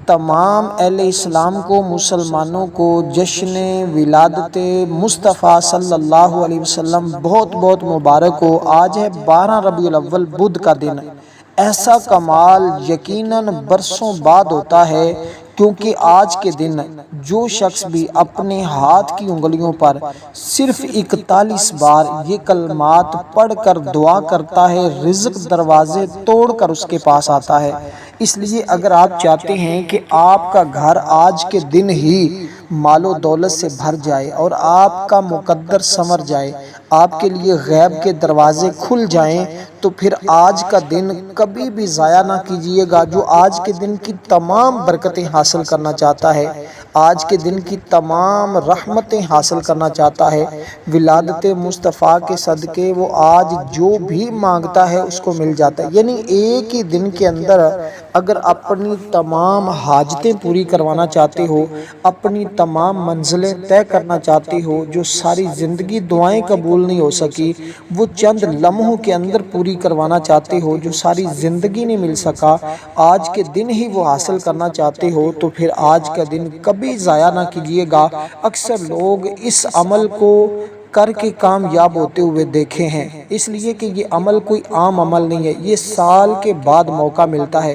تمام اہل اسلام کو، مسلمانوں کو جشن ولادت مصطفیٰ صلی اللہ علیہ وسلم بہت بہت مبارک ہو۔ آج ہے 12 ربیع الاول، بدھ کا دن۔ ایسا کمال یقیناً برسوں بعد ہوتا ہے، کیونکہ آج کے دن جو شخص بھی اپنے ہاتھ کی انگلیوں پر صرف 41 بار یہ کلمات پڑھ کر دعا کرتا ہے، رزق دروازے توڑ کر اس کے پاس آتا ہے۔ اس لیے اگر آپ چاہتے ہیں کہ آپ کا گھر آج کے دن ہی مال و دولت سے بھر جائے اور آپ کا مقدر سنور جائے، آپ کے لیے غیب کے دروازے کھل جائیں، تو پھر آج کا دن کبھی بھی ضائع نہ کیجیے گا۔ جو آج کے دن کی تمام برکتیں حاصل کرنا چاہتا ہے، آج کے دن کی تمام رحمتیں حاصل کرنا چاہتا ہے، ولادت مصطفیٰ کے صدقے وہ آج جو بھی مانگتا ہے اس کو مل جاتا ہے۔ یعنی ایک ہی دن کے اندر اگر اپنی تمام حاجتیں پوری کروانا چاہتے ہو، اپنی تمام منزلیں طے کرنا چاہتے ہو، جو ساری زندگی دعائیں قبول نہیں ہو سکی وہ چند لمحوں کے اندر پوری کروانا چاہتے ہو، جو ساری زندگی نہیں مل سکا آج کے دن ہی وہ حاصل کرنا چاہتے ہو، تو پھر آج کا دن کبھی ضائع نہ کیجیے گا۔ اکثر لوگ اس عمل کو کر کے کامیاب ہوتے ہوئے دیکھے ہیں، اس لیے کہ یہ عمل کوئی عام عمل نہیں ہے، یہ سال کے بعد موقع ملتا ہے۔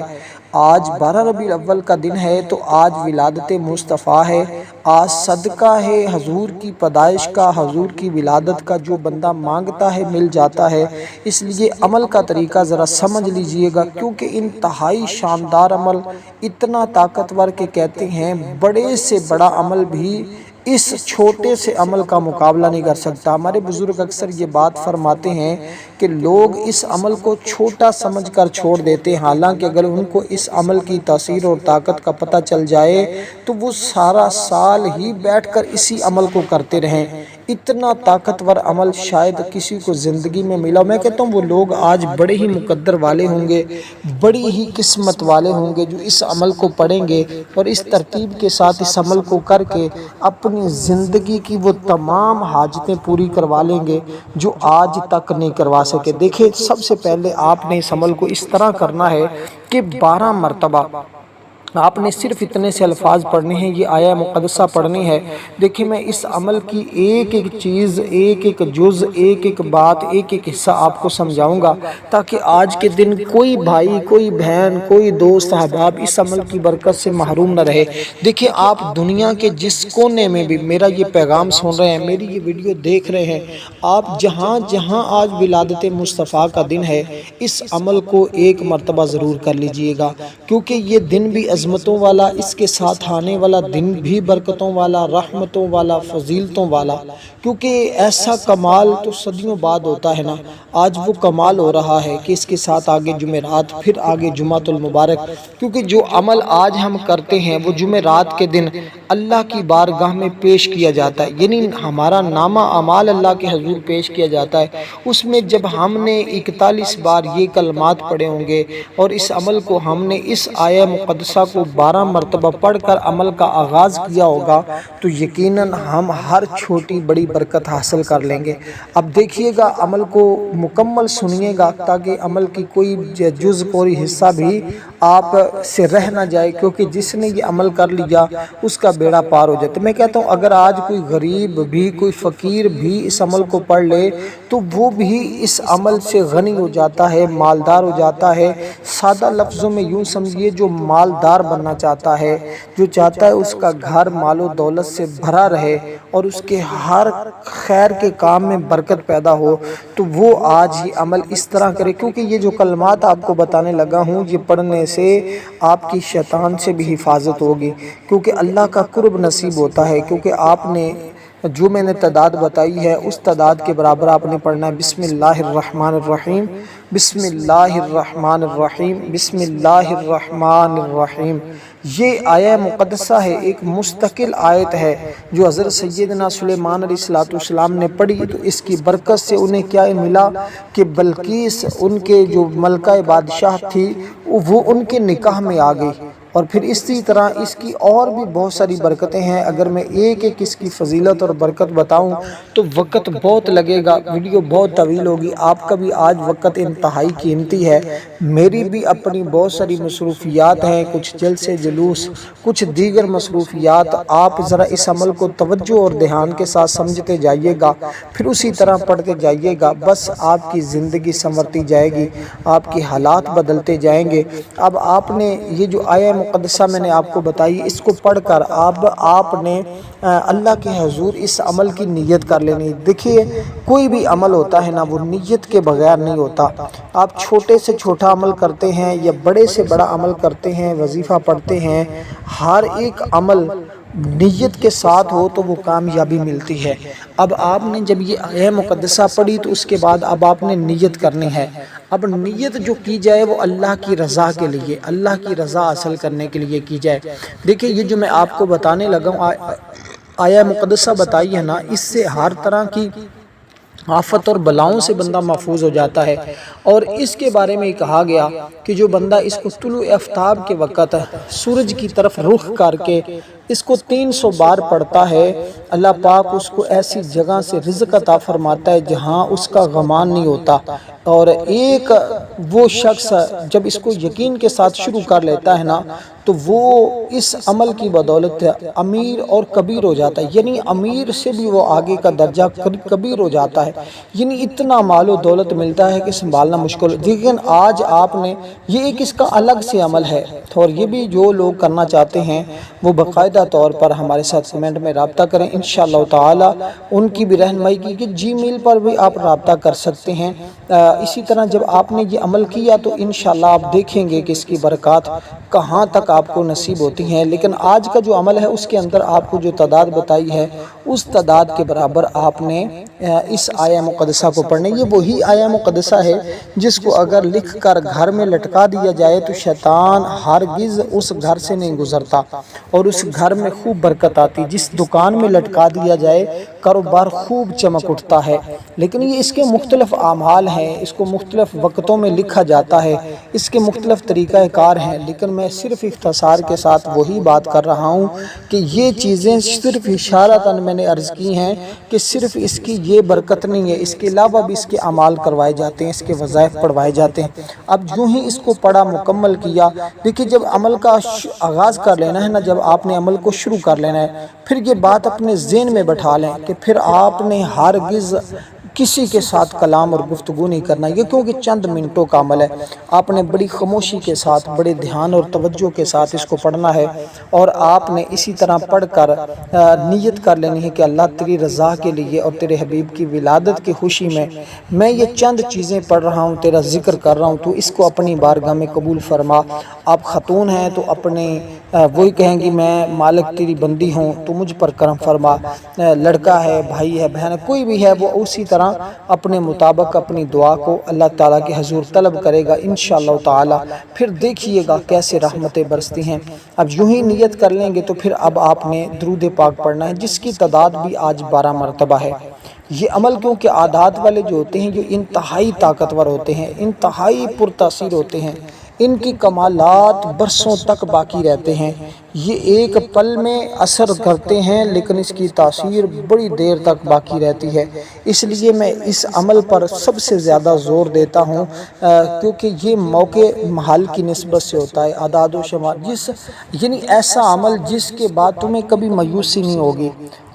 آج 12 ربیع الاول کا دن ہے تو آج ولادت مصطفیٰ ہے، آج صدقہ ہے حضور کی پیدائش کا، حضور کی ولادت کا۔ جو بندہ مانگتا ہے مل جاتا ہے۔ اس لیے عمل کا طریقہ ذرا سمجھ لیجئے گا، کیونکہ انتہائی شاندار عمل، اتنا طاقتور کہ کہتے ہیں بڑے سے بڑا عمل بھی اس چھوٹے سے عمل کا مقابلہ نہیں کر سکتا۔ ہمارے بزرگ اکثر یہ بات فرماتے ہیں کہ لوگ اس عمل کو چھوٹا سمجھ کر چھوڑ دیتے ہیں، حالانکہ اگر ان کو اس عمل کی تاثیر اور طاقت کا پتہ چل جائے تو وہ سارا سال ہی بیٹھ کر اسی عمل کو کرتے رہیں۔ اتنا طاقتور عمل شاید کسی کو زندگی میں ملا۔ میں کہتا ہوں وہ لوگ آج بڑے ہی مقدر والے ہوں گے، بڑی ہی قسمت والے ہوں گے جو اس عمل کو پڑھیں گے اور اس ترتیب کے ساتھ اس عمل کو کر کے اپنی زندگی کی وہ تمام حاجتیں پوری کروا لیں گے جو آج تک نہیں کروا سکے۔ دیکھیں، سب سے پہلے آپ نے اس عمل کو اس طرح کرنا ہے کہ 12 مرتبہ آپ نے صرف اتنے سے الفاظ پڑھنے ہیں، یہ آیہ مقدسہ پڑھنی ہے۔ دیکھیں، میں اس عمل کی ایک ایک چیز، ایک ایک جز، ایک ایک بات، ایک ایک حصہ آپ کو سمجھاؤں گا، تاکہ آج کے دن کوئی بھائی، کوئی بہن، کوئی دوست احباب اس عمل کی برکت سے محروم نہ رہے۔ دیکھیں، آپ دنیا کے جس کونے میں بھی میرا یہ پیغام سن رہے ہیں، میری یہ ویڈیو دیکھ رہے ہیں، آپ جہاں جہاں آج ولادت مصطفیٰ کا دن ہے، اس عمل کو ایک مرتبہ ضرور کر لیجئے گا، کیونکہ یہ دن بھی عظمتوں والا، اس کے ساتھ آنے والا دن بھی برکتوں والا، رحمتوں والا، فضیلتوں والا، کیونکہ ایسا کمال تو صدیوں بعد ہوتا ہے نا۔ آج وہ کمال ہو رہا ہے کہ اس کے ساتھ آگے جمعرات، پھر آگے جمعۃ المبارک، کیونکہ جو عمل آج ہم کرتے ہیں وہ جمعرات کے دن اللہ کی بارگاہ میں پیش کیا جاتا ہے، یعنی ہمارا نامہ اعمال اللہ کے حضور پیش کیا جاتا ہے۔ اس میں جب ہم نے 41 بار یہ کلمات پڑھے ہوں گے اور اس عمل کو ہم نے اس آیہ مقدسہ کو 12 مرتبہ پڑھ کر عمل کا آغاز کیا ہوگا، تو یقیناً ہم ہر چھوٹی بڑی برکت حاصل کر لیں گے۔ اب دیکھیے گا، عمل کو مکمل سنیے گا تاکہ عمل کی کوئی جز، کوئی حصہ بھی آپ سے رہ نہ جائے، کیونکہ جس نے یہ عمل کر لیا اس کا بیڑا پار ہو جاتا ہے۔ میں کہتا ہوں اگر آج کوئی غریب بھی، کوئی فقیر بھی اس عمل کو پڑھ لے تو وہ بھی اس عمل سے غنی ہو جاتا ہے، مالدار ہو جاتا ہے۔ سادہ لفظوں میں یوں سمجھیے، جو مالدار بننا چاہتا ہے، جو چاہتا ہے اس کا گھر مال و دولت سے بھرا رہے اور اس کے ہر خیر کے کام میں برکت پیدا ہو، تو وہ آج یہ عمل اس طرح کرے، کیونکہ یہ جو کلمات آپ کو بتانے لگا ہوں، یہ پڑھنے سے آپ کی شیطان سے بھی حفاظت ہوگی، کیونکہ اللہ کا قرب نصیب ہوتا ہے۔ کیونکہ آپ نے جو میں نے تعداد بتائی ہے اس تعداد کے برابر آپ نے پڑھنا ہے بسم اللہ الرحمن الرحیم، بسم اللہ الرحمن الرحیم، بسم اللہ الرحمن الرحیم۔ یہ آیہ مقدسہ ہے، ایک مستقل آیت ہے جو حضرت سیدنا سلیمان علیہ السلام نے پڑھی، تو اس کی برکت سے انہیں کیا ملا کہ بلقیس، ان کے جو ملکہ بادشاہ تھی، وہ ان کے نکاح میں آ گئی۔ اور پھر اسی طرح اس کی اور بھی بہت ساری برکتیں ہیں۔ اگر میں ایک ایک اس کی فضیلت اور برکت بتاؤں تو وقت بہت لگے گا، ویڈیو بہت طویل ہوگی۔ آپ کا بھی آج وقت انتہائی قیمتی ہے، میری بھی اپنی بہت ساری مصروفیات ہیں، کچھ جلسے جلوس، کچھ دیگر مصروفیات۔ آپ ذرا اس عمل کو توجہ اور دھیان کے ساتھ سمجھتے جائیے گا، پھر اسی طرح پڑھتے جائیے گا، بس آپ کی زندگی سنورتی جائے گی، آپ کے حالات بدلتے جائیں گے۔ اب آپ نے یہ جو آیہ مقدسہ میں نے آپ کو بتائی، اس کو پڑھ کر اب آپ نے اللہ کے حضور اس عمل کی نیت کر لینی۔ دیکھیے کوئی بھی عمل ہوتا ہے نا، وہ نیت کے بغیر نہیں ہوتا۔ آپ چھوٹے سے چھوٹا عمل کرتے ہیں یا بڑے سے بڑا عمل کرتے ہیں، وظیفہ پڑھتے ہیں، ہر ایک عمل نیت کے ساتھ ہو تو وہ کامیابی ملتی ہے۔ اب آپ نے جب یہ آیہ مقدسہ پڑھی تو اس کے بعد اب آپ نے نیت کرنی ہے۔ اب نیت جو کی جائے وہ اللہ کی رضا کے لیے، اللہ کی رضا حاصل کرنے کے لیے کی جائے۔ دیکھیں یہ جو میں آپ کو بتانے لگا ہوں، آیہ مقدسہ بتائی ہے نا، اس سے ہر طرح کی آفت اور بلاؤں سے بندہ محفوظ ہو جاتا ہے۔ اور اس کے بارے میں کہا گیا کہ جو بندہ اس کو طلوع آفتاب کے وقت سورج کی طرف رخ کر کے اس کو 300 بار پڑھتا ہے، اللہ پاک اس کو ایسی جگہ سے رزق عطا فرماتا ہے جہاں اس کا غمان نہیں ہوتا۔ اور ایک وہ شخص جب اس کو یقین کے ساتھ شروع کر لیتا ہے نا، تو وہ اس عمل کی بدولت امیر اور کبیر ہو جاتا ہے، یعنی امیر سے بھی وہ آگے کا درجہ کبیر ہو جاتا ہے، یعنی اتنا مال و دولت ملتا ہے کہ سنبھالنا مشکل۔ لیکن آج آپ نے یہ ایک اس کا الگ سے عمل ہے، اور یہ بھی جو لوگ کرنا چاہتے ہیں وہ باقاعدہ طور پر ہمارے ساتھ کمنٹ میں رابطہ کریں، انشاءاللہ تعالی ان کی بھی رہنمائی کی کہ جی میل پر بھی آپ رابطہ کر سکتے ہیں۔ اسی طرح جب آپ نے یہ عمل کیا تو انشاءاللہ آپ دیکھیں گے کہ اس کی برکات کہاں تک آپ کو نصیب ہوتی ہیں۔ لیکن آج کا جو عمل ہے اس کے اندر آپ کو جو تعداد بتائی ہے، اس تعداد کے برابر آپ نے اس آیہ مقدسہ کو پڑھنے۔ یہ وہی آیہ مقدسہ ہے جس کو اگر لکھ کر گھر میں لٹکا دیا جائے تو شیطان ہرگز اس گھر سے نہیں گزرتا اور اس گھر میں خوب برکت آتی۔ جس دکان میں لٹکا دیا جائے کاروبار خوب چمک اٹھتا ہے۔ لیکن یہ اس کے مختلف اعمال ہیں، اس کو مختلف وقتوں میں لکھا جاتا ہے، اس کے مختلف طریقہ کار ہیں، لیکن میں صرف اختصار کے ساتھ وہی بات کر رہا ہوں کہ یہ چیزیں صرف اشارتاً میں نے عرض کی ہیں کہ صرف اس کی یہ برکت نہیں ہے، اس کے علاوہ بھی اس کے اعمال کروائے جاتے ہیں، اس کے وظائف پڑھوائے جاتے ہیں۔ اب یوں ہی اس کو پڑھا مکمل کیا، دیکھیے جب عمل کا آغاز کر لینا ہے نا، جب آپ نے عمل کو شروع کر لینا ہے، پھر یہ بات اپنے ذہن میں بٹھا لیں کہ پھر آپ نے ہرگز کسی کے ساتھ کلام اور گفتگو نہیں کرنا، یہ کیونکہ چند منٹوں کا عمل ہے۔ آپ نے بڑی خاموشی کے ساتھ، بڑے دھیان اور توجہ کے ساتھ اس کو پڑھنا ہے، اور آپ نے اسی طرح پڑھ کر نیت کر لینی ہے کہ اللہ تیری رضا کے لیے اور تیرے حبیب کی ولادت کی خوشی میں یہ چند چیزیں پڑھ رہا ہوں، تیرا ذکر کر رہا ہوں، تو اس کو اپنی بارگاہ میں قبول فرما۔ آپ خاتون ہیں تو اپنے وہی کہیں گی میں مالک تیری بندی ہوں تو مجھ پر کرم فرما۔ لڑکا ہے، بھائی ہے، بہن ہے، کوئی بھی ہے، وہ اسی طرح اپنے مطابق اپنی دعا کو اللہ تعالیٰ کے حضور طلب کرے گا انشاءاللہ تعالیٰ۔ پھر دیکھیے گا کیسے رحمتیں برستی ہیں۔ اب یوں ہی نیت کر لیں گے تو پھر اب آپ نے درود پاک پڑھنا ہے، جس کی تعداد بھی آج 12 مرتبہ ہے۔ یہ عمل کیونکہ عادات والے جو ہوتے ہیں، جو انتہائی طاقتور ہوتے ہیں، انتہائی پرتاثیر ہوتے ہیں، ان کی کمالات برسوں تک باقی رہتے ہیں۔ یہ ایک پل میں اثر کرتے ہیں لیکن اس کی تاثیر بڑی دیر تک باقی رہتی ہے۔ اس لیے میں اس عمل پر سب سے زیادہ زور دیتا ہوں، کیونکہ یہ موقع محل کی نسبت سے ہوتا ہے، اعداد و شمار، یعنی ایسا عمل جس کے بعد تمہیں کبھی مایوسی نہیں ہوگی،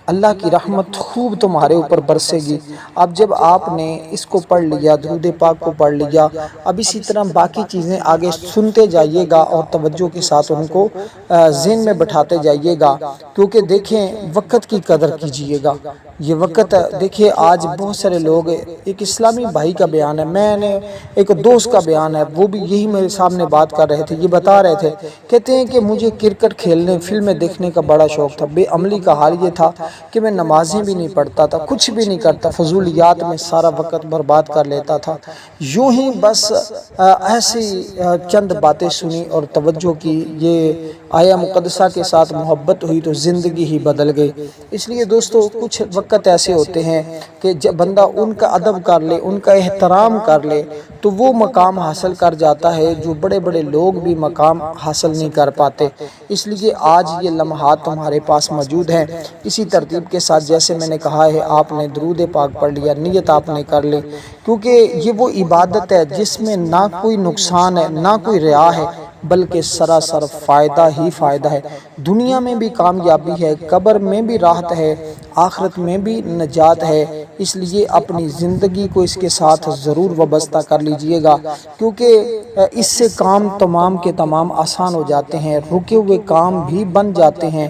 اللہ کی رحمت خوب تمہارے اوپر برسے گی۔ اب جب آپ نے اس کو پڑھ لیا، درود پاک کو پڑھ لیا، اب اسی طرح باقی چیزیں آگے سنتے جائیے گا اور توجہ کے ساتھ ان کو ذہن میں بٹھاتے جائیے گا، کیونکہ دیکھیں وقت کی قدر کیجیے گا۔ یہ وقت دیکھیں آج بہت سارے لوگ، ایک اسلامی بھائی کا بیان ہے، میں نے ایک دوست کا بیان ہے، وہ بھی یہی میرے سامنے بات کر رہے تھے، یہ بتا رہے تھے، کہتے ہیں کہ مجھے کرکٹ کھیلنے، فلمیں دیکھنے کا بڑا شوق تھا، بے عملی کا حال یہ تھا کہ میں نمازیں بھی نہیں پڑھتا تھا، کچھ بھی نہیں کرتا، فضولیات میں سارا وقت برباد کر لیتا تھا۔ یوں ہی بس ایسی چند باتیں سنی اور توجہ کی، یہ آیا مقدسہ کے ساتھ محبت ہوئی تو زندگی ہی بدل گئی۔ اس لیے دوستو کچھ وقت ایسے ہوتے ہیں کہ جب بندہ ان کا ادب کر لے، ان کا احترام کر لے تو وہ مقام حاصل کر جاتا ہے جو بڑے بڑے لوگ بھی مقام حاصل نہیں کر پاتے۔ اس لیے آج یہ لمحات تمہارے پاس موجود ہیں۔ اسی ترتیب کے ساتھ جیسے میں نے کہا ہے، آپ نے درود پاک پڑھ لیا، نیت آپ نے کر لی، کیونکہ یہ وہ عبادت ہے جس میں نہ کوئی نقصان ہے، نہ کوئی ریا ہے، بلکہ سراسر فائدہ ہی فائدہ ہے۔ دنیا میں بھی کامیابی ہے، قبر میں بھی راحت ہے، آخرت میں بھی نجات ہے۔ اس لیے اپنی زندگی کو اس کے ساتھ ضرور وابستہ کر لیجئے گا، کیونکہ اس سے کام تمام کے تمام آسان ہو جاتے ہیں، رکے ہوئے کام بھی بن جاتے ہیں،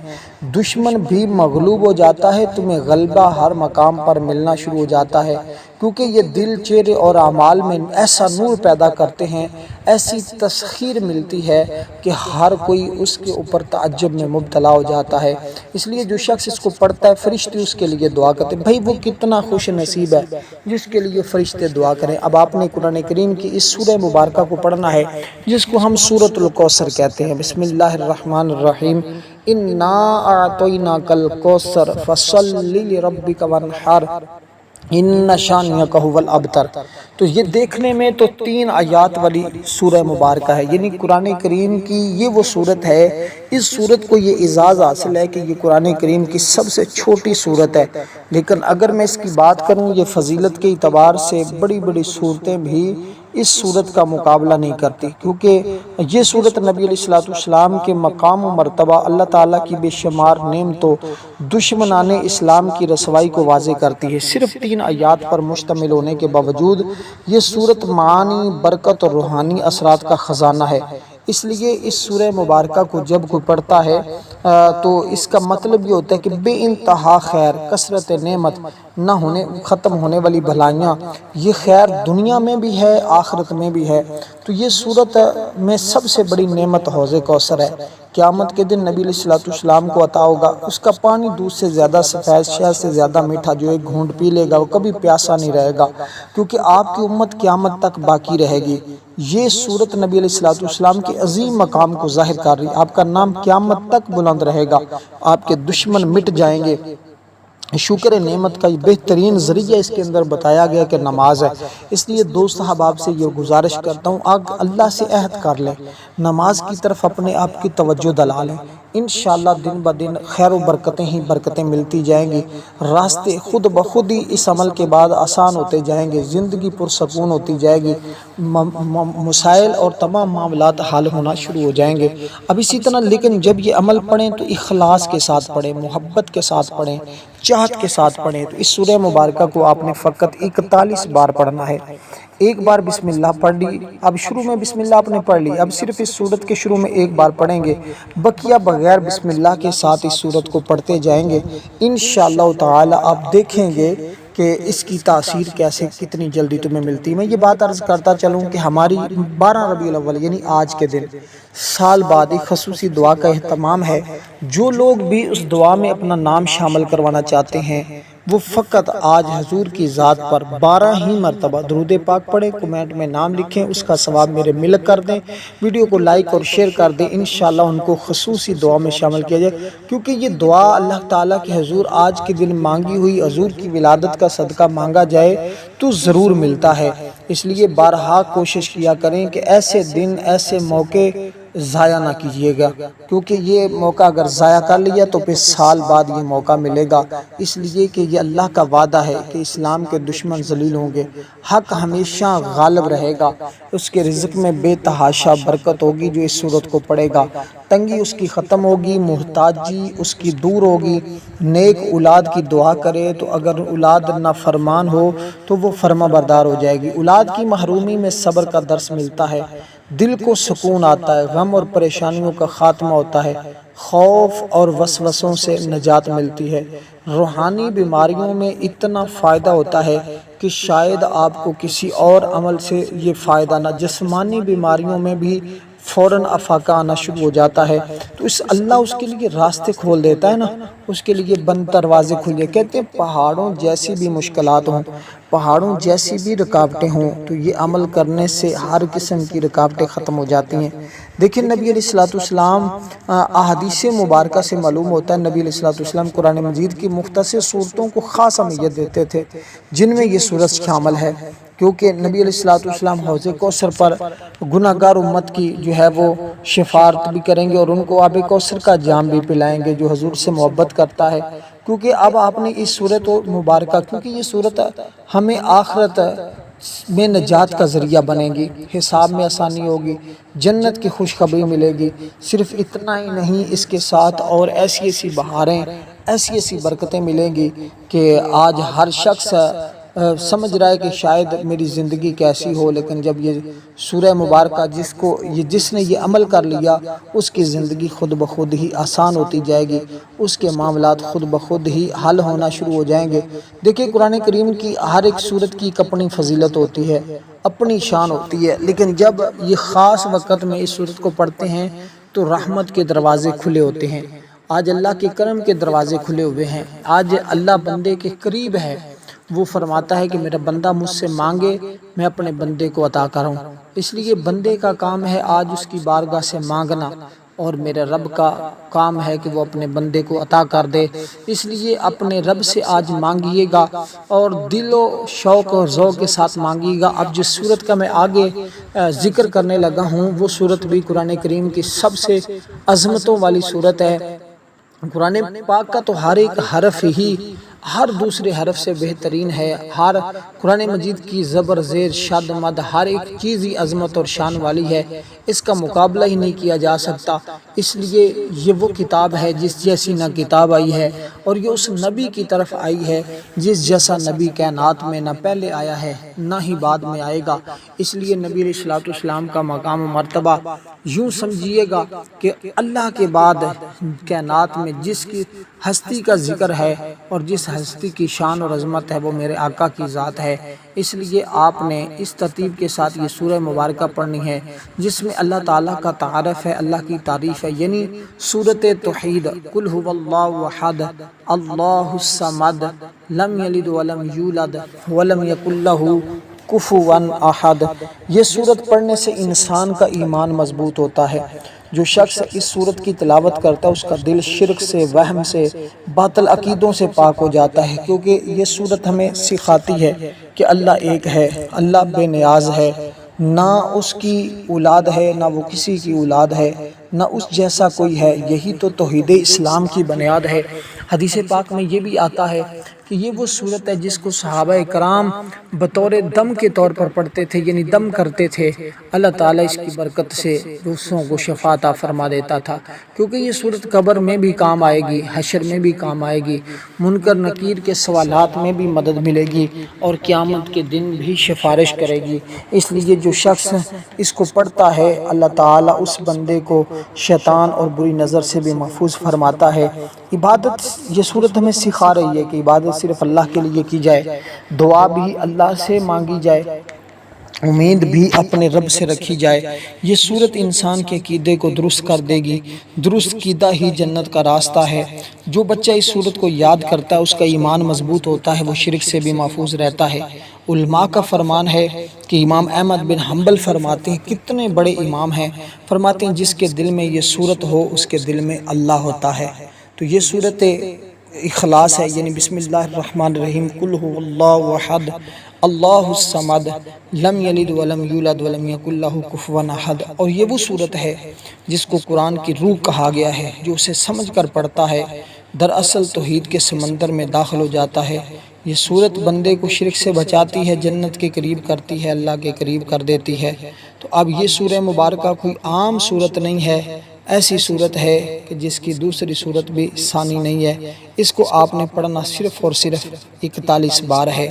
دشمن بھی مغلوب ہو جاتا ہے، تمہیں غلبہ ہر مقام پر ملنا شروع ہو جاتا ہے، کیونکہ یہ دل، چہرے اور اعمال میں ایسا نور پیدا کرتے ہیں، ایسی تسخیر ملتی ہے کہ ہر کوئی اس کے اوپر تعجب میں مبتلا ہو جاتا ہے۔ اس لیے جو شخص اس کو پڑھتا ہے، فرشتے اس کے لیے دعا کرتے ہیں۔ بھائی وہ کتنا خوش نصیب ہے جس کے لیے فرشتے دعا کریں۔ اب آپ نے قرآن کریم کی اس سورہ مبارکہ کو پڑھنا ہے جس کو ہم سورۃ الکوثر کہتے ہیں۔ بسم اللہ الرحمن الرحیم، انا اعطیناک الکوثر فصلی لربک وانحر ان شانئک ھو الابتر۔ تو یہ دیکھنے میں تو 3 آیات والی سورہ مبارکہ ہے، یعنی قرآن کریم کی یہ وہ سورت ہے، اس سورت کو یہ اعزاز حاصل ہے کہ یہ قرآن کریم کی سب سے چھوٹی سورت ہے، لیکن اگر میں اس کی بات کروں یہ فضیلت کے اعتبار سے بڑی بڑی سورتیں بھی اس سورت کا مقابلہ نہیں کرتی، کیونکہ یہ سورت نبی علیہ السلام کے مقام و مرتبہ، اللہ تعالیٰ کی بے شمار نعمتوں، دشمنان اسلام کی رسوائی کو واضح کرتی ہے۔ صرف 3 آیات پر مشتمل ہونے کے باوجود یہ سورت معانی، برکت اور روحانی اثرات کا خزانہ ہے۔ اس لیے اس سورہ مبارکہ کو جب کوئی پڑھتا ہے تو اس کا مطلب یہ ہوتا ہے کہ بے انتہا خیر، کثرت نعمت، نہ ختم ہونے والی بھلائیاں، یہ خیر دنیا میں بھی ہے، آخرت میں بھی ہے۔ تو یہ سورت میں سب سے بڑی نعمت حوض کوثر ہے۔ قیامت کے دن نبی علیہ السلام کو عطا ہوگا، اس کا پانی دودھ سے زیادہ سفید، شہد سے زیادہ میٹھا، جو ایک گھونٹ پی لے گا وہ کبھی پیاسا نہیں رہے گا، کیونکہ آپ کی امت قیامت تک باقی رہے گی۔ یہ سورت نبی علیہ السلام کے عظیم مقام کو ظاہر کر رہی ہے۔ آپ کا نام قیامت تک بلند رہے گا، آپ کے دشمن مٹ جائیں گے۔ شکر نعمت کا بہترین ذریعہ اس کے اندر بتایا گیا کہ نماز ہے۔ اس لیے دوست احباب سے یہ گزارش کرتا ہوں، آپ اللہ سے عہد کر لیں، نماز کی طرف اپنے آپ کی توجہ دلا لیں، انشاءاللہ دن بدن خیر و برکتیں ہی برکتیں ملتی جائیں گی، راستے خود بخود ہی اس عمل کے بعد آسان ہوتے جائیں گے، زندگی پرسکون ہوتی جائے گی، مسائل اور تمام معاملات حل ہونا شروع ہو جائیں گے۔ اب اسی طرح لیکن جب یہ عمل پڑھیں تو اخلاص کے ساتھ پڑھیں، محبت کے ساتھ پڑھیں، چاہت کے ساتھ پڑھیں۔ تو اس سورہ مبارکہ کو آپ نے فقط 41 بار پڑھنا ہے۔ ایک بار بسم اللہ پڑھ لی، اب شروع میں بسم اللہ آپ نے پڑھ لی، اب صرف اس سورت کے شروع میں ایک بار پڑھیں گے، بقیہ بغیر بسم اللہ کے ساتھ اس سورت کو پڑھتے جائیں گے، انشاءاللہ تعالی آپ دیکھیں گے کہ اس کی تاثیر کتنی جلدی تمہیں ملتی ہے۔ میں یہ بات عرض کرتا چلوں کہ ہماری 12 ربیع الاول یعنی آج کے دن سال بعد ایک خصوصی دعا کا اہتمام ہے۔ جو لوگ بھی اس دعا میں اپنا نام شامل کروانا چاہتے ہیں وہ فقط آج حضور کی ذات پر 12 ہی مرتبہ درود پاک پڑھیں، کمنٹ میں نام لکھیں، اس کا ثواب میرے مل کر دیں، ویڈیو کو لائک اور شیئر کر دیں، انشاءاللہ ان کو خصوصی دعا میں شامل کیا جائے، کیونکہ یہ دعا اللہ تعالیٰ کے حضور آج کے دن مانگی ہوئی حضور کی ولادت کا صدقہ مانگا جائے تو ضرور ملتا ہے۔ اس لیے بارہا کوشش کیا کریں کہ ایسے دن، ایسے موقع ضائع نہ کیجیے گا، کیونکہ یہ موقع اگر ضائع کر لیا تو پھر سال بعد یہ موقع ملے گا، اس لیے کہ یہ اللہ کا وعدہ ہے کہ اسلام کے دشمن ذلیل ہوں گے، حق ہمیشہ غالب رہے گا، اس کے رزق میں بے تحاشا برکت ہوگی جو اس سورت کو پڑھے گا، تنگی اس کی ختم ہوگی، محتاجی اس کی دور ہوگی، نیک اولاد کی دعا کرے تو اگر اولاد نافرمان ہو تو وہ فرما بردار ہو جائے گی، اولاد کی محرومی میں صبر کا درس ملتا ہے، دل کو سکون آتا ہے، غم اور پریشانیوں کا خاتمہ ہوتا ہے، خوف اور وسوسوں سے نجات ملتی ہے، روحانی بیماریوں میں اتنا فائدہ ہوتا ہے کہ شاید آپ کو کسی اور عمل سے یہ فائدہ نہ، جسمانی بیماریوں میں بھی فوراً افاقہ آنا شروع ہو جاتا ہے، تو اللہ اس کے لیے راستے کھول دیتا ہے نا، اس کے لیے بند دروازے کھل جائے۔ کہتے ہیں پہاڑوں جیسی بھی مشکلات ہوں، پہاڑوں جیسی بھی رکاوٹیں ہوں تو یہ عمل کرنے سے ہر قسم کی رکاوٹیں ختم ہو جاتی ہیں۔ دیکھیں نبی علیہ الصلوۃ والسلام احادیث مبارکہ سے معلوم ہوتا ہے نبی علیہ الصلوۃ والسلام قرآن مجید کی مختصر صورتوں کو خاص اہمیت دیتے تھے، جن میں یہ صورت شامل ہے، کیونکہ نبی علیہ الصلوۃ والسلام حوض کوثر پر گناہ گار امت کی جو ہے وہ شفاعت بھی کریں گے اور ان کو آب کوثر کا جام بھی پلائیں گے جو حضور سے محبت کرتا ہے۔ کیونکہ اب آپ نے اس صورت مبارکہ، کیونکہ یہ صورت ہمیں آخرت میں نجات کا ذریعہ بنے گی، حساب میں آسانی ہوگی، جنت کی خوشخبری ملے گی۔ صرف اتنا ہی نہیں، اس کے ساتھ اور ایسی ایسی بہاریں، ایسی ایسی برکتیں ملیں گی کہ آج ہر شخص سمجھ رہا ہے کہ شاید میری زندگی کیسی ہو، لیکن جب یہ سورہ مبارکہ جس نے یہ عمل کر لیا، اس کی زندگی خود بخود ہی آسان ہوتی جائے گی، اس کے معاملات خود بخود ہی حل ہونا شروع ہو جائیں گے۔ دیکھیں قرآن کریم کی ہر ایک سورت کی اپنی فضیلت ہوتی ہے، اپنی شان ہوتی ہے، لیکن جب یہ خاص وقت میں اس سورت کو پڑھتے ہیں تو رحمت کے دروازے کھلے ہوتے ہیں۔ آج اللہ کے کرم کے دروازے کھلے ہوئے ہیں، آج اللہ بندے کے قریب ہے، وہ فرماتا ہے کہ میرا بندہ مجھ سے مانگے میں اپنے بندے کو عطا کروں۔ اس لیے بندے کا کام ہے آج اس کی بارگاہ سے مانگنا، اور میرے رب کا کام ہے کہ وہ اپنے بندے کو عطا کر دے۔ اس لیے اپنے رب سے آج مانگیے گا اور دل و شوق اور ذوق کے ساتھ مانگیے گا۔ اب جس صورت کا میں آگے ذکر کرنے لگا ہوں وہ صورت بھی قرآن کریم کی سب سے عظمتوں والی صورت ہے۔ قرآن پاک کا تو ہر ایک حرف ہی ہر دوسرے حرف سے بہترین ہے، ہر قرآن مجید کی زبر زیر شد مد ہر ایک چیز ہی عظمت اور شان والی ہے، اس کا مقابلہ ہی نہیں کیا جا سکتا۔ اس لیے یہ وہ کتاب ہے جس جیسی نہ کتاب آئی ہے، اور یہ اس نبی کی طرف آئی ہے جس جیسا نبی کائنات میں نہ پہلے آیا ہے نہ ہی بعد میں آئے گا۔ اس لیے نبی علیہ الصلوۃ والسلام کا مقام و مرتبہ یوں سمجھیے گا کہ اللہ کے بعد کائنات میں جس کی ہستی کا ذکر ہے اور جس ہستی کی شان اور عظمت ہے وہ میرے آقا کی ذات ہے۔ اس لیے آپ نے اس ترتیب کے ساتھ یہ سورہ مبارکہ پڑھنی ہے جس میں اللہ تعالیٰ کا تعارف ہے، اللہ کی تعریف ہے، یعنی سورۃ توحید، قل هو اللہ احد اللہ الصمد لم یلد ولم یولد ولم یکن لہ کفوا احد۔ یہ سورت پڑھنے سے انسان کا ایمان مضبوط ہوتا ہے۔ جو شخص اس سورت کی تلاوت کرتا ہے اس کا دل شرک سے، وہم سے، باطل عقیدوں سے پاک ہو جاتا ہے، کیونکہ یہ سورت ہمیں سکھاتی ہے کہ اللہ ایک ہے، اللہ بے نیاز ہے، نہ اس کی اولاد ہے نہ وہ کسی کی اولاد ہے، نہ اس جیسا کوئی ہے۔ یہی تو توحید اسلام کی بنیاد ہے۔ حدیث پاک میں یہ بھی آتا ہے کہ یہ وہ صورت ہے جس کو صحابہ کرام بطور دم کے طور پر پڑھتے تھے، یعنی دم کرتے تھے۔ اللہ تعالیٰ اس کی برکت سے دوسروں کو شفا عطا فرما دیتا تھا، کیونکہ یہ صورت قبر میں بھی کام آئے گی، حشر میں بھی کام آئے گی، منکر نکیر کے سوالات میں بھی مدد ملے گی، اور قیامت کے دن بھی سفارش کرے گی۔ اس لیے جو شخص اس کو پڑھتا ہے اللہ تعالیٰ اس بندے کو شیطان اور بری نظر سے بھی محفوظ فرماتا ہے۔ عبادت یہ صورت ہمیں سکھا رہی ہے کہ عبادت صرف اللہ کے لیے کی جائے، دعا بھی اللہ سے مانگی جائے، امید بھی اپنے رب سے رکھی جائے۔ یہ صورت انسان کے عقیدے کو درست کر دے گی، درست عقیدہ ہی جنت کا راستہ ہے۔ جو بچہ اس صورت کو یاد کرتا ہے اس کا ایمان مضبوط ہوتا ہے، وہ شرک سے بھی محفوظ رہتا ہے۔ علماء کا فرمان ہے کہ امام احمد بن حنبل فرماتے ہیں، کتنے بڑے امام ہیں، فرماتے ہیں جس کے دل میں یہ صورت ہو اس کے دل میں اللہ ہوتا ہے۔ تو یہ صورت اخلاص ہے، یعنی بسم اللہ الرحمن الرحیم، قل هو اللہ احد اللہ الصمد لم یلد ولم یولد ولم یکن لہ کفوا احد۔ اور یہ وہ صورت ہے جس کو قرآن کی روح کہا گیا ہے، جو اسے سمجھ کر پڑھتا ہے دراصل توحید کے سمندر میں داخل ہو جاتا ہے۔ یہ صورت بندے کو شرک سے بچاتی ہے، جنت کے قریب کرتی ہے، اللہ کے قریب کر دیتی ہے۔ تو اب یہ سورہ مبارکہ کوئی عام صورت نہیں ہے، ایسی صورت ہے کہ جس کی دوسری صورت بھی ثانی نہیں ہے۔ اس کو آپ نے پڑھنا صرف اور صرف 41 بار ہے۔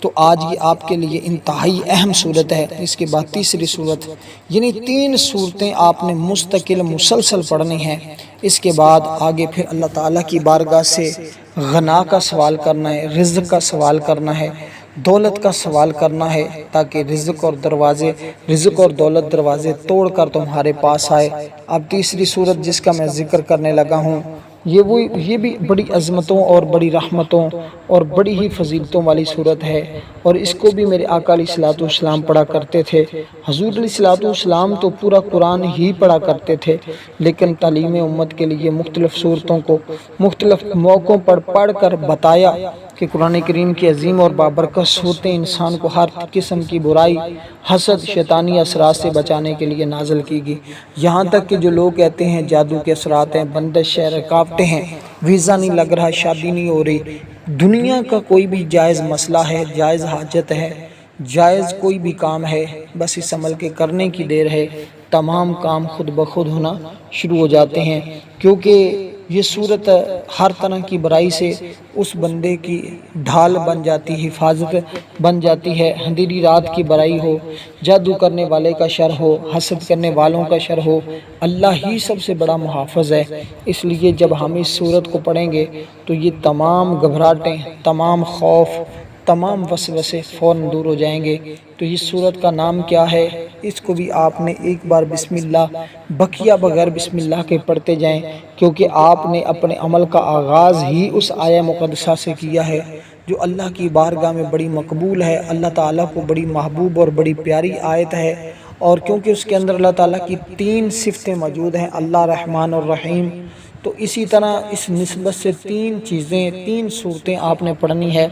تو آج یہ آپ کے لیے انتہائی اہم صورت ہے۔ اس کے بعد تیسری صورت، یعنی 3 صورتیں آپ نے مستقل مسلسل پڑھنی ہیں۔ اس کے بعد آگے پھر اللہ تعالیٰ کی بارگاہ سے غنا کا سوال کرنا ہے، رزق کا سوال کرنا ہے، دولت کا سوال کرنا ہے، تاکہ رزق اور دولت دروازے توڑ کر تمہارے پاس آئے۔ اب تیسری صورت جس کا میں ذکر کرنے لگا ہوں یہ بھی بڑی عظمتوں اور بڑی رحمتوں اور بڑی ہی فضیلتوں والی صورت ہے، اور اس کو بھی میرے آقا علیہ الصلوۃ والسلام پڑھا کرتے تھے۔ حضور علیہ الصلوۃ والسلام تو پورا قرآن ہی پڑھا کرتے تھے، لیکن تعلیم امت کے لیے مختلف صورتوں کو مختلف موقعوں پر پڑھ کر بتایا کہ قرآن کریم کی عظیم اور بابرکت صورتیں انسان کو ہر قسم کی برائی، حسد، شیطانی اثرات سے بچانے کے لیے نازل کی گئی۔ یہاں تک کہ جو لوگ کہتے ہیں جادو کے اثرات ہیں، بندش ہے، رکاوٹیں ہیں، ویزا نہیں لگ رہا، شادی نہیں ہو رہی، دنیا کا کوئی بھی جائز مسئلہ ہے، جائز حاجت ہے، جائز کوئی بھی کام ہے، بس اس عمل کے کرنے کی دیر ہے، تمام کام خود بخود ہونا شروع ہو جاتے ہیں، کیونکہ یہ صورت ہر طرح کی برائی سے اس بندے کی ڈھال بن جاتی، حفاظت بن جاتی ہے۔ اندھیری رات کی برائی ہو، جادو کرنے والے کا شر ہو، حسد کرنے والوں کا شر ہو، اللہ ہی سب سے بڑا محافظ ہے۔ اس لیے جب ہم اس صورت کو پڑھیں گے تو یہ تمام گھبراہٹیں، تمام خوف، تمام وسوسے فوراً دور ہو جائیں گے۔ تو اس صورت کا نام کیا ہے؟ اس کو بھی آپ نے ایک بار بسم اللہ، بقیہ بغیر بسم اللہ کے پڑھتے جائیں، کیونکہ آپ نے اپنے عمل کا آغاز ہی اس آیہ مقدسہ سے کیا ہے، جو اللہ کی بارگاہ میں بڑی مقبول ہے، اللہ تعالیٰ کو بڑی محبوب اور بڑی پیاری آیت ہے، اور کیونکہ اس کے اندر اللہ تعالیٰ کی 3 صفتیں موجود ہیں، اللہ، رحمان اور رحیم، تو اسی طرح اس نسبت سے 3 چیزیں، 3 صورتیں آپ نے پڑھنی ہے۔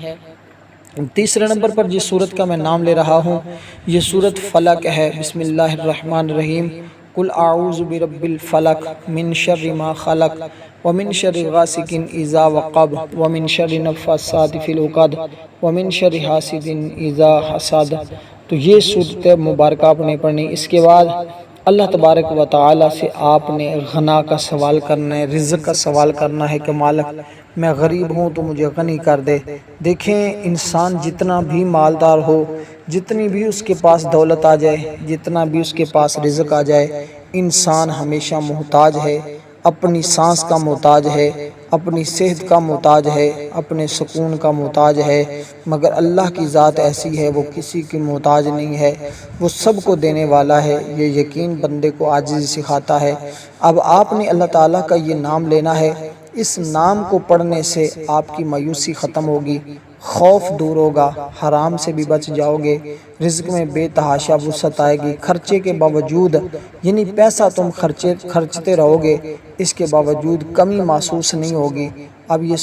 تیسرے نمبر پر جس صورت کا میں نام لے رہا ہوں، یہ صورت فلق ہے۔ بسم اللہ الرحمن الرحیم، قل اعوذ برب الفلق من شر ما خلق ومن شر غاسق اذا وقب ومن شر النفاثات فی العقد ومن شر حاسد اذا حسد۔ تو یہ صورت مبارکہ آپ نے پڑھنی۔ اس کے بعد اللہ تبارک و تعالیٰ سے آپ نے غنا کا سوال کرنا ہے، رزق کا سوال کرنا ہے کہ مالک میں غریب ہوں تو مجھے غنی کر دے۔ دیکھیں، انسان جتنا بھی مالدار ہو، جتنی بھی اس کے پاس دولت آ جائے، جتنا بھی اس کے پاس رزق آ جائے، انسان ہمیشہ محتاج ہے، اپنی سانس کا محتاج ہے، اپنی صحت کا محتاج ہے، اپنے سکون کا محتاج ہے، مگر اللہ کی ذات ایسی ہے، وہ کسی کی محتاج نہیں ہے، وہ سب کو دینے والا ہے۔ یہ یقین بندے کو عاجزی سکھاتا ہے۔ اب آپ نے اللہ تعالیٰ کا یہ نام لینا ہے، اس نام کو پڑھنے سے آپ کی مایوسی ختم ہوگی، خوف دور ہوگا، حرام سے بھی بچ جاؤ گے، رزق میں بے تحاشا وسعت آئے گی، خرچے کے باوجود، یعنی پیسہ تم خرچتے رہو گے، اس کے باوجود کمی محسوس نہیں ہوگی۔ اب یہ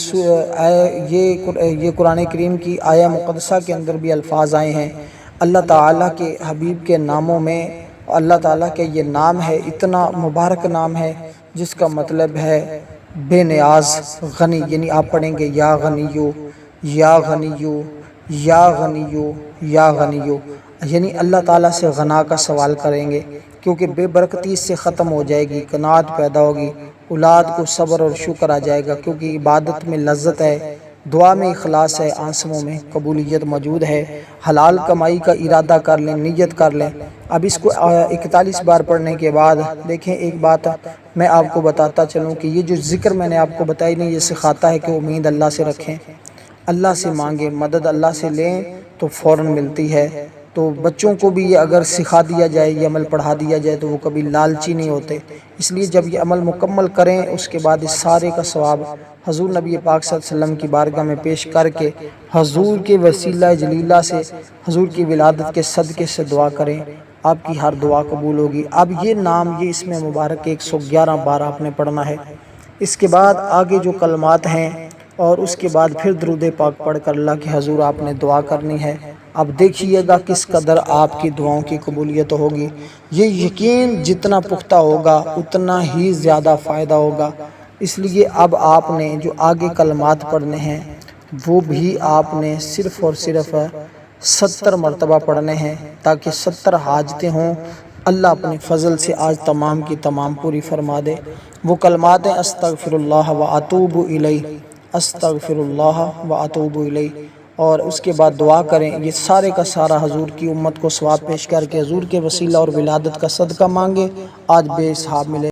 قرآن کریم کی آیہ مقدسہ کے اندر بھی الفاظ آئے ہیں، اللہ تعالیٰ کے حبیب کے ناموں میں اللہ تعالیٰ کے یہ نام ہے، اتنا مبارک نام ہے جس کا مطلب ہے بے نیاز، غنی، یعنی آپ پڑھیں گے یا غنیو، یا غنیو، یا غنیو، یا غنیو، یعنی اللہ تعالیٰ سے غنا کا سوال کریں گے، کیونکہ بے برکتی اس سے ختم ہو جائے گی، قناعت پیدا ہوگی، اولاد کو صبر اور شکر آ جائے گا، کیونکہ عبادت میں لذت ہے، دعا میں اخلاص ہے، آنسوؤں میں قبولیت موجود ہے۔ حلال کمائی کا ارادہ کر لیں، نیت کر لیں۔ اب اس کو 41 بار پڑھنے کے بعد دیکھیں، ایک بات میں آپ کو بتاتا چلوں کہ یہ جو ذکر میں نے آپ کو بتائی نہیں، یہ سکھاتا ہے کہ امید اللہ سے رکھیں، اللہ سے مانگیں، مدد اللہ سے لیں تو فوراً ملتی ہے۔ تو بچوں کو بھی یہ اگر سکھا دیا جائے، یہ عمل پڑھا دیا جائے تو وہ کبھی لالچی نہیں ہوتے۔ اس لیے جب یہ عمل مکمل کریں، اس کے بعد اس سارے کا ثواب حضور نبی پاک صلی اللہ علیہ وسلم کی بارگاہ میں پیش کر کے حضور کے وسیلہ جلیلہ سے، حضور کی ولادت کے صدقے سے دعا کریں، آپ کی ہر دعا قبول ہوگی۔ اب یہ نام، یہ اس میں مبارک 111 بار آپ نے پڑھنا ہے۔ اس کے بعد آگے جو کلمات ہیں، اور اس کے بعد پھر درود پاک پڑھ کر اللہ کے حضور آپ نے دعا کرنی ہے۔ اب دیکھیے گا کس قدر آپ کی دعاؤں کی قبولیت ہوگی۔ یہ یقین جتنا پختہ ہوگا اتنا ہی زیادہ فائدہ ہوگا۔ اس لیے اب آپ نے جو آگے کلمات پڑھنے ہیں وہ بھی آپ نے صرف اور صرف 70 مرتبہ پڑھنے ہیں، تاکہ 70 حاجتیں ہوں، اللہ اپنے فضل سے آج تمام کی تمام پوری فرما دے۔ وہ کلمات ہیں استغفر اللہ و اتوب الیہ، استغفر اللہ و اتوب الیہ، اور اس کے بعد دعا کریں۔ یہ سارے کا سارا حضور کی امت کو ثواب پیش کر کے حضور کے وسیلہ اور ولادت کا صدقہ مانگے، آج بے حساب ملے۔